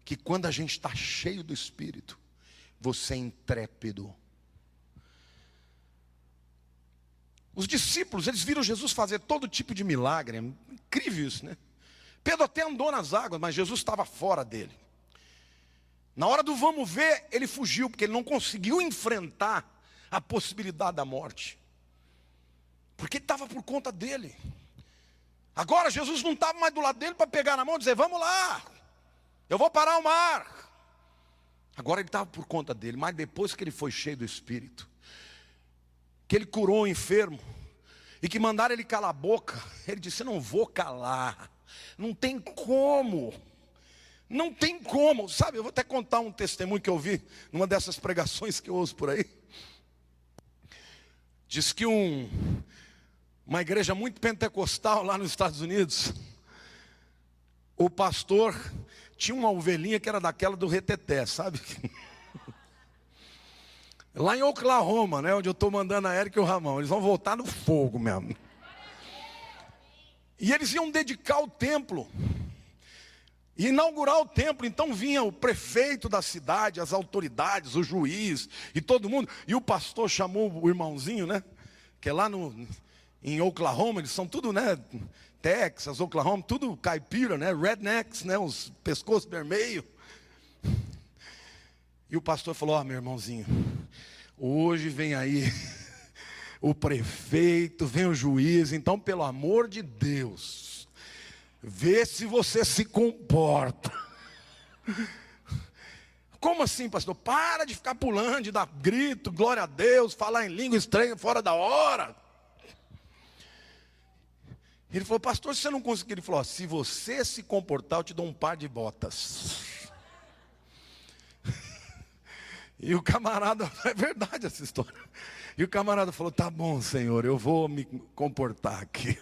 que quando a gente está cheio do Espírito, você é intrépido. Os discípulos, eles viram Jesus fazer todo tipo de milagre. É incrível isso, né? Pedro até andou nas águas, mas Jesus estava fora dele. Na hora do vamos ver, ele fugiu, porque ele não conseguiu enfrentar a possibilidade da morte. Porque estava por conta dele. Agora Jesus não estava mais do lado dele para pegar na mão e dizer, vamos lá, eu vou parar o mar. Agora ele estava por conta dele, mas depois que ele foi cheio do Espírito, que ele curou o enfermo, e que mandaram ele calar a boca, ele disse, eu não vou calar, não tem como. Não tem como, sabe, eu vou até contar um testemunho que eu vi numa dessas pregações que eu ouço por aí. Diz que uma igreja muito pentecostal lá nos Estados Unidos, o pastor tinha uma ovelhinha que era daquela do reteté, sabe? Lá em Oklahoma, né, onde eu estou mandando a Érica e o Ramão, eles vão voltar no fogo mesmo. E eles iam dedicar o templo. E inaugurar o templo, então vinha o prefeito da cidade, as autoridades, o juiz e todo mundo. E o pastor chamou o irmãozinho, né? Que é lá em Oklahoma, eles são tudo, né? Texas, Oklahoma, tudo caipira, né? Rednecks, né? Os pescoços vermelhos. E o pastor falou, ó, meu irmãozinho, hoje vem aí o prefeito, vem o juiz, então pelo amor de Deus, vê se você se comporta. Como assim, pastor? Para de ficar pulando, de dar grito, glória a Deus, falar em língua estranha fora da hora. Ele falou, pastor, se você não conseguir, ele falou, se você se comportar, eu te dou um par de botas. E o camarada, é verdade essa história. E o camarada falou, tá bom, Senhor, eu vou me comportar aqui.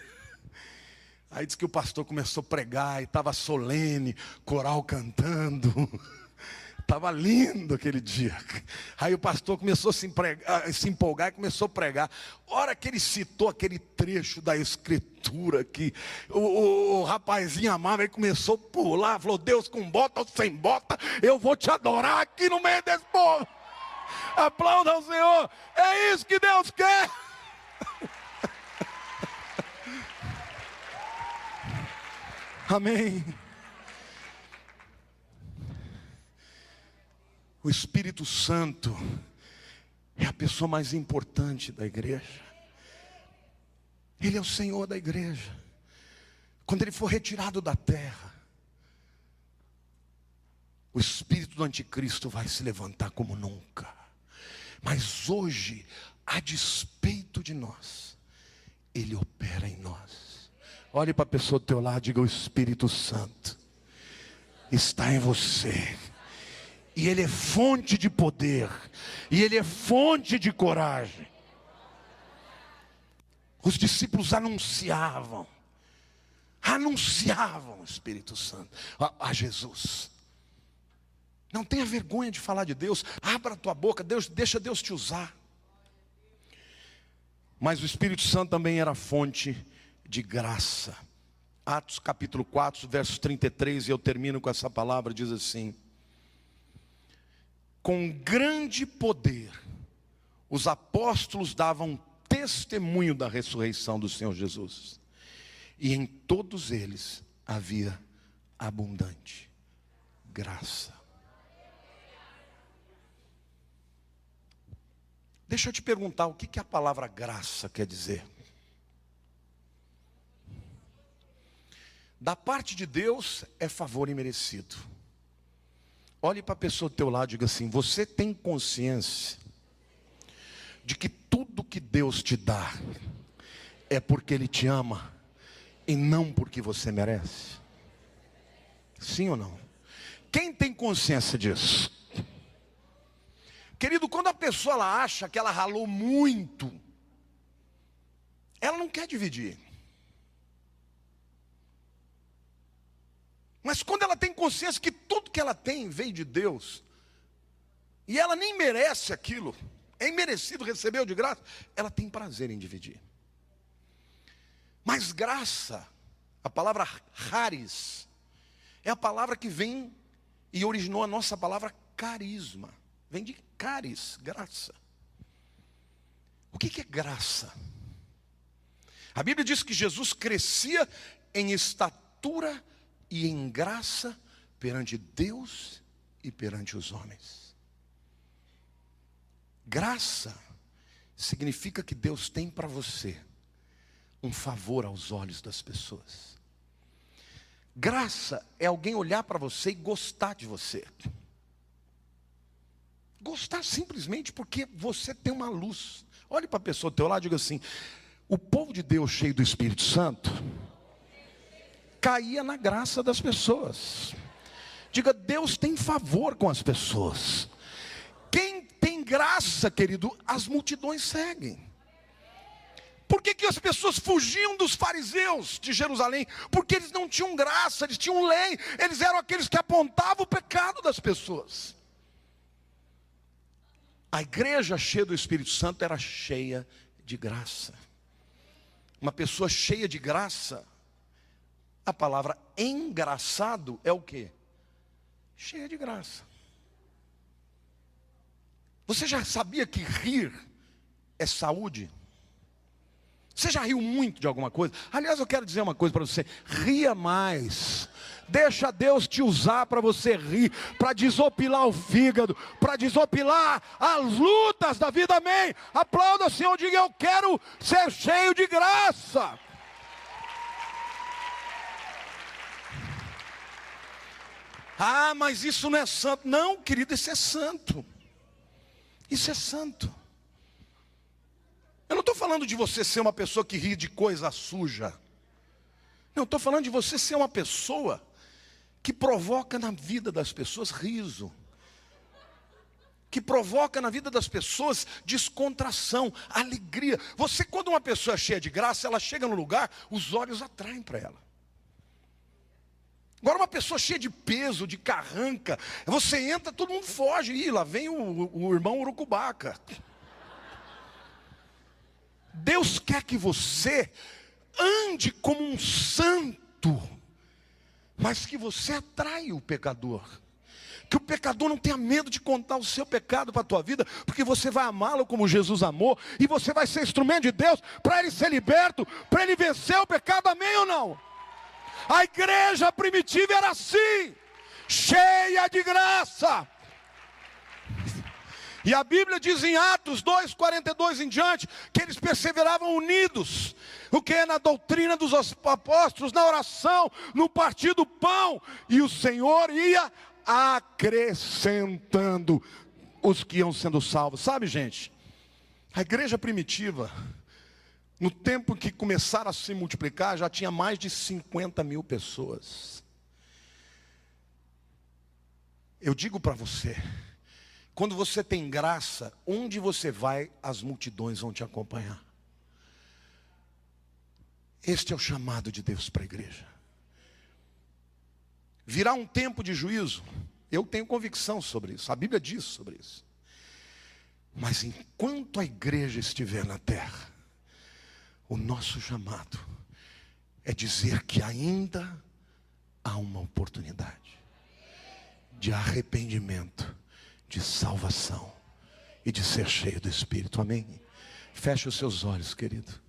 Aí disse que o pastor começou a pregar e estava solene, coral cantando. Estava lindo aquele dia. Aí o pastor começou a se empolgar e começou a pregar. A hora que ele citou aquele trecho da escritura que o rapazinho amava, ele começou a pular, falou, Deus, com bota ou sem bota, eu vou te adorar aqui no meio desse povo. Aplauda ao Senhor, é isso que Deus quer. Amém. O Espírito Santo é a pessoa mais importante da igreja. Ele é o Senhor da igreja. Quando ele for retirado da terra, o espírito do anticristo vai se levantar como nunca. Mas hoje, a despeito de nós, ele opera em nós. Olhe para a pessoa do teu lado e diga, o Espírito Santo está em você. E ele é fonte de poder. E ele é fonte de coragem. Os discípulos anunciavam o Espírito Santo a Jesus. Não tenha vergonha de falar de Deus. Abra a tua boca, deixa Deus te usar. Mas o Espírito Santo também era fonte de graça. Atos capítulo 4, verso 33, e eu termino com essa palavra, diz assim: com grande poder, os apóstolos davam testemunho da ressurreição do Senhor Jesus. E em todos eles havia abundante graça. Deixa eu te perguntar, o que a palavra graça quer dizer? Da parte de Deus é favor imerecido. Olhe para a pessoa do teu lado e diga assim: você tem consciência de que tudo que Deus te dá é porque Ele te ama e não porque você merece? Sim ou não? Quem tem consciência disso? Querido, quando a pessoa ela acha que ela ralou muito, ela não quer dividir. Mas quando ela tem consciência que tudo que ela tem veio de Deus, e ela nem merece aquilo, é imerecido, recebeu de graça, ela tem prazer em dividir. Mas graça, a palavra charis, é a palavra que vem e originou a nossa palavra carisma. Vem de caris, graça. O que é graça? A Bíblia diz que Jesus crescia em estatura e em graça perante Deus e perante os homens. Graça significa que Deus tem para você um favor aos olhos das pessoas. Graça é alguém olhar para você e gostar de você. Gostar simplesmente porque você tem uma luz. Olhe para a pessoa do teu lado e diga assim: o povo de Deus cheio do Espírito Santo caía na graça das pessoas. Diga: Deus tem favor com as pessoas. Quem tem graça, querido, as multidões seguem. Por que as pessoas fugiam dos fariseus de Jerusalém? Porque eles não tinham graça, eles tinham lei. Eles eram aqueles que apontavam o pecado das pessoas. A igreja cheia do Espírito Santo era cheia de graça. Uma pessoa cheia de graça, a palavra engraçado é o quê? Cheia de graça. Você já sabia que rir é saúde? Você já riu muito de alguma coisa? Aliás, eu quero dizer uma coisa para você: ria mais. Deixa Deus te usar para você rir, para desopilar o fígado, para desopilar as lutas da vida, amém? Aplauda o Senhor, diga: eu quero ser cheio de graça. Ah, mas isso não é santo. Não, querido, isso é santo. Isso é santo. Eu não estou falando de você ser uma pessoa que ri de coisa suja. Não, estou falando de você ser uma pessoa que provoca na vida das pessoas riso. Que provoca na vida das pessoas descontração, alegria. Você, quando uma pessoa é cheia de graça, ela chega no lugar, os olhos atraem para ela. Agora uma pessoa cheia de peso, de carranca, você entra, todo mundo foge. Ih, lá vem o irmão Urucubaca. Deus quer que você ande como um santo, mas que você atrai o pecador. Que o pecador não tenha medo de contar o seu pecado para a tua vida, porque você vai amá-lo como Jesus amou, e você vai ser instrumento de Deus para ele ser liberto, para ele vencer o pecado, amém ou não? A igreja primitiva era assim, cheia de graça. E a Bíblia diz em Atos 2:42 em diante, que eles perseveravam unidos. O que é? Na doutrina dos apóstolos, na oração, no partir do pão. E o Senhor ia acrescentando os que iam sendo salvos. Sabe, gente, a igreja primitiva, no tempo que começaram a se multiplicar, já tinha mais de 50 mil pessoas. Eu digo para você, quando você tem graça, onde você vai, as multidões vão te acompanhar. Este é o chamado de Deus para a igreja. Virá um tempo de juízo, eu tenho convicção sobre isso, a Bíblia diz sobre isso. Mas enquanto a igreja estiver na terra, o nosso chamado é dizer que ainda há uma oportunidade de arrependimento, de salvação e de ser cheio do Espírito, amém? Feche os seus olhos, querido.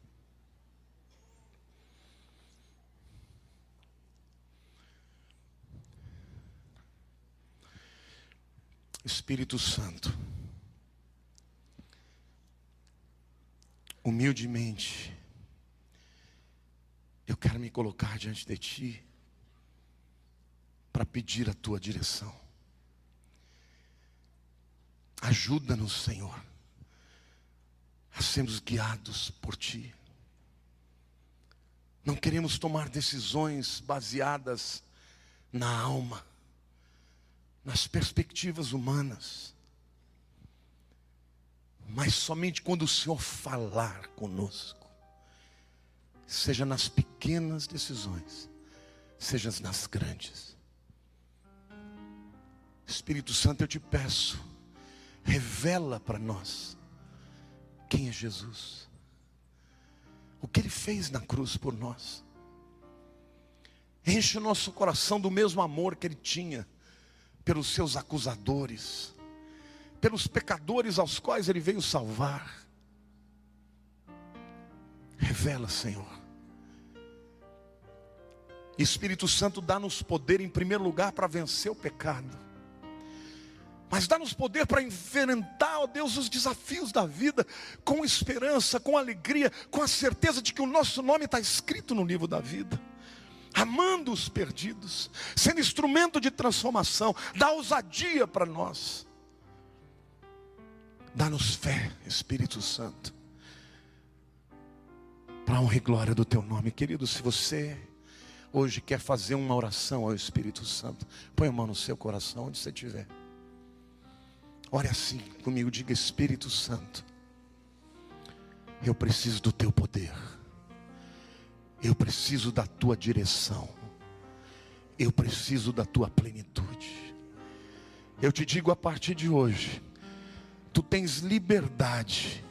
Espírito Santo, humildemente, eu quero me colocar diante de Ti pedir a tua direção. Ajuda-nos, Senhor, a sermos guiados por Ti. Não queremos tomar decisões baseadas na alma, nas perspectivas humanas, mas somente quando o Senhor falar conosco, seja nas pequenas decisões, seja nas grandes. Espírito Santo, eu te peço, revela para nós quem é Jesus, o que Ele fez na cruz por nós. Enche o nosso coração do mesmo amor que Ele tinha pelos seus acusadores, pelos pecadores aos quais Ele veio salvar. Revela, Senhor. Espírito Santo, dá-nos poder em primeiro lugar para vencer o pecado, mas dá-nos poder para enfrentar, ó Deus, os desafios da vida com esperança, com alegria, com a certeza de que o nosso nome está escrito no livro da vida, amando os perdidos, sendo instrumento de transformação. Dá ousadia para nós, dá-nos fé, Espírito Santo, para a honra e glória do Teu nome. Querido, se você hoje quer fazer uma oração ao Espírito Santo, põe a mão no seu coração, onde você estiver. Ore assim comigo, diga: Espírito Santo, eu preciso do Teu poder, eu preciso da Tua direção, eu preciso da Tua plenitude. Eu te digo, a partir de hoje, Tu tens liberdade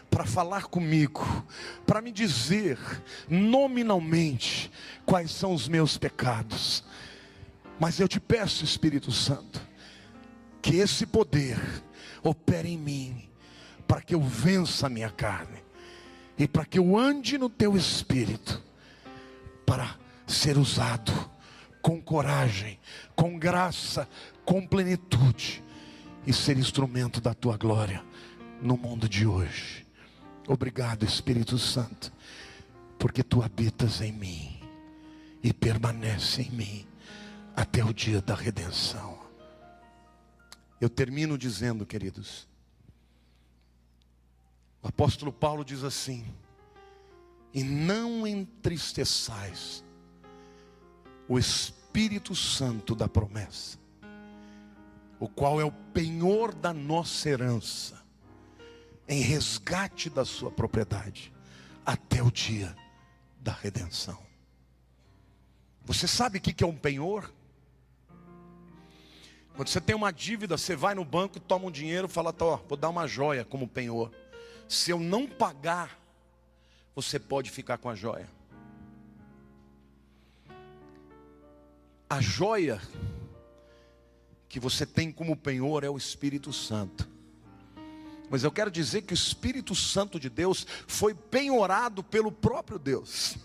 para falar comigo, para me dizer nominalmente quais são os meus pecados. Mas eu te peço, Espírito Santo, que esse poder opere em mim, para que eu vença a minha carne, e para que eu ande no Teu Espírito, para ser usado com coragem, com graça, com plenitude, e ser instrumento da Tua glória no mundo de hoje. Obrigado, Espírito Santo, porque Tu habitas em mim e permanece em mim até o dia da redenção. Eu termino dizendo, queridos, o apóstolo Paulo diz assim: e não entristeçais o Espírito Santo da promessa, o qual é o penhor da nossa herança, em resgate da sua propriedade, até o dia da redenção. Você sabe o que é um penhor? Quando você tem uma dívida, você vai no banco e toma um dinheiro e fala: tá, ó, vou dar uma joia como penhor. Se eu não pagar, você pode ficar com a joia. A joia que você tem como penhor é o Espírito Santo. Mas eu quero dizer que o Espírito Santo de Deus foi penhorado pelo próprio Deus.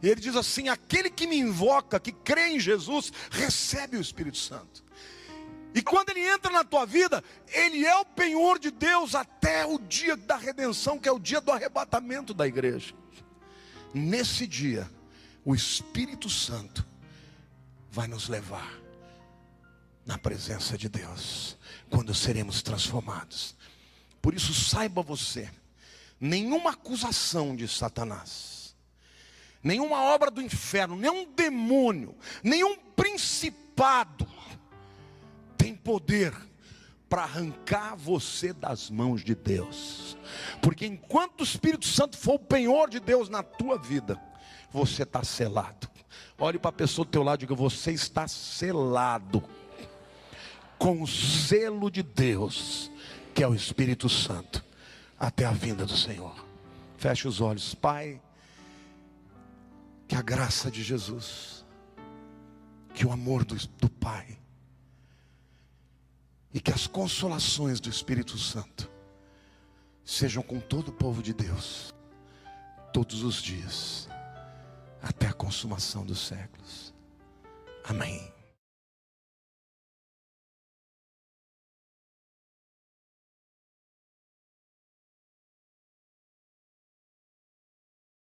E Ele diz assim: aquele que me invoca, que crê em Jesus, recebe o Espírito Santo. E quando ele entra na tua vida, ele é o penhor de Deus até o dia da redenção, que é o dia do arrebatamento da igreja. Nesse dia, o Espírito Santo vai nos levar na presença de Deus, quando seremos transformados. Por isso, saiba você, nenhuma acusação de Satanás, nenhuma obra do inferno, nenhum demônio, nenhum principado tem poder para arrancar você das mãos de Deus. Porque enquanto o Espírito Santo for o penhor de Deus na tua vida, você está selado. Olhe para a pessoa do teu lado e diga: você está selado com o selo de Deus, que é o Espírito Santo, até a vinda do Senhor. Feche os olhos. Pai, que a graça de Jesus, que o amor do Pai, e que as consolações do Espírito Santo sejam com todo o povo de Deus, todos os dias, até a consumação dos séculos. Amém.